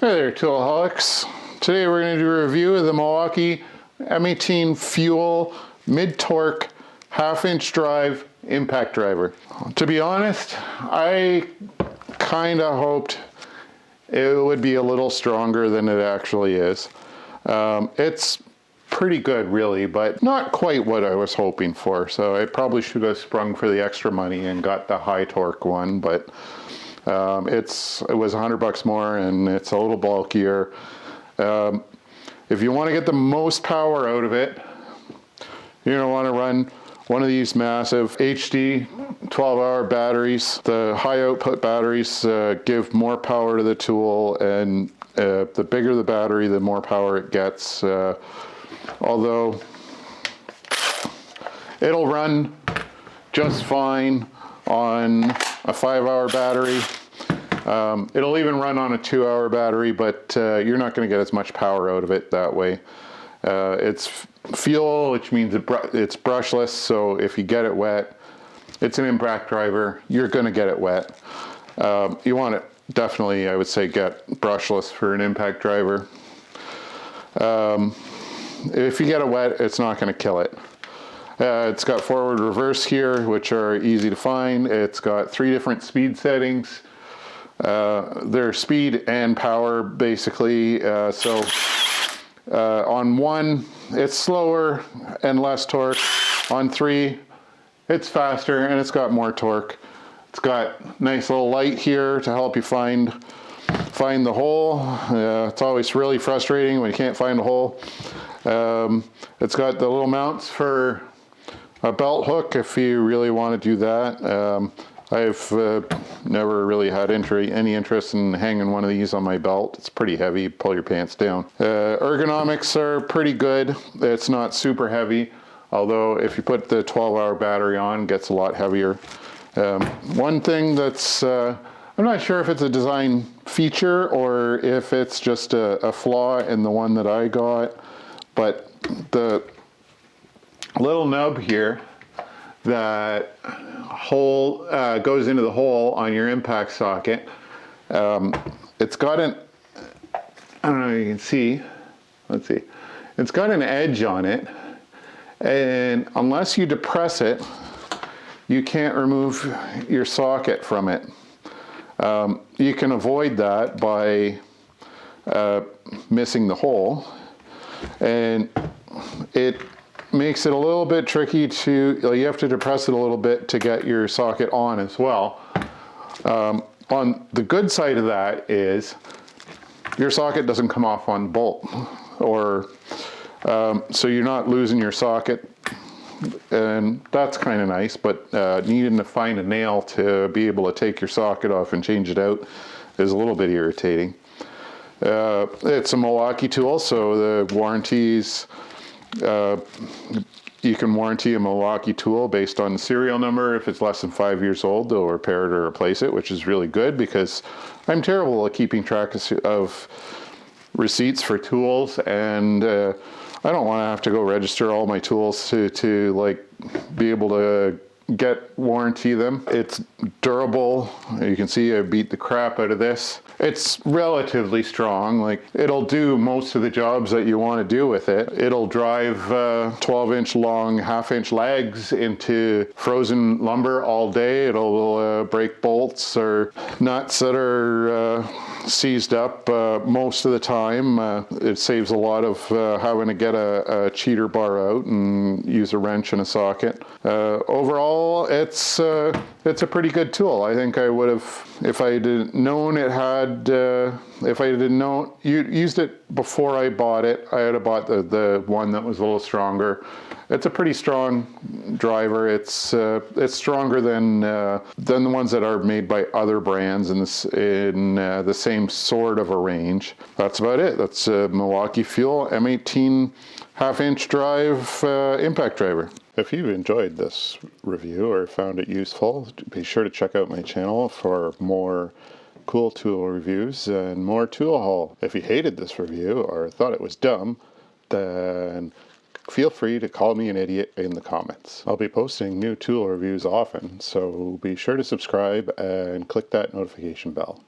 Hey there, Toolaholics. Today we're going to do a review of the Milwaukee M18 Fuel mid-torque half-inch drive impact driver. To be honest, I kind of hoped it would be a little stronger than it actually is. It's pretty good really, but not quite what I was hoping for. So I probably should have sprung for the extra money and got the high torque one, but it was $100 more and it's a little bulkier. If you want to get the most power out of it, you're going to want to run one of these massive HD 12-hour batteries. The high output batteries give more power to the tool, and the bigger the battery, the more power it gets. Although it'll run just fine on a 5-hour battery. It'll even run on a 2-hour battery, but you're not going to get as much power out of it that way. It's fuel, which means it's brushless, so if you get it wet, it's an impact driver, you're going to get it wet. You want it, definitely, I would say, get brushless for an impact driver. If you get it wet, it's not going to kill it. It's got forward reverse here, which are easy to find. It's got 3 different speed settings. They're speed and power, basically. On 1, it's slower and less torque. On 3, it's faster and it's got more torque. It's got nice little light here to help you find the hole. It's always really frustrating when you can't find a hole. It's got the little mounts for a belt hook if you really want to do that. I've never really had any interest in hanging one of these on my belt. It's pretty heavy, pull your pants down. Ergonomics are pretty good. It's not super heavy, although if you put the 12-hour battery on, it gets a lot heavier. One thing that's, I'm not sure if it's a design feature or if it's just a flaw in the one that I got, but the little nub here that goes into the hole on your impact socket. It's got I don't know if you can see, let's see. It's got an edge on it, and unless you depress it, you can't remove your socket from it. You can avoid that by missing the hole, and it makes it a little bit tricky to, you have to depress it a little bit to get your socket on as well. On the good side of that is your socket doesn't come off on the bolt, or so you're not losing your socket, and that's kind of nice, but needing to find a nail to be able to take your socket off and change it out is a little bit irritating. It's a Milwaukee tool, so the warranties, you can warranty a Milwaukee tool based on the serial number. If it's less than 5 years old, they'll repair it or replace it, which is really good because I'm terrible at keeping track of receipts for tools, and I don't want to have to go register all my tools to like be able to warranty them. It's durable. You can see I beat the crap out of this. It's relatively strong. Like, it'll do most of the jobs that you want to do with it. It'll drive 12-inch long half-inch legs into frozen lumber all day. It'll break bolts or nuts that are seized up most of the time. It saves a lot of having to get a cheater bar out and use a wrench and a socket. Overall, it's a pretty good tool. I think I would have, if I had known it had, if I had used it before I bought it, I had bought the one that was a little stronger. It's a pretty strong driver. It's stronger than the ones that are made by other brands in the same sort of a range. That's about it. That's a Milwaukee Fuel M18 half-inch drive impact driver. If you've enjoyed this review or found it useful, be sure to check out my channel for more cool tool reviews and more tool haul. If you hated this review or thought it was dumb, then feel free to call me an idiot in the comments. I'll be posting new tool reviews often, so be sure to subscribe and click that notification bell.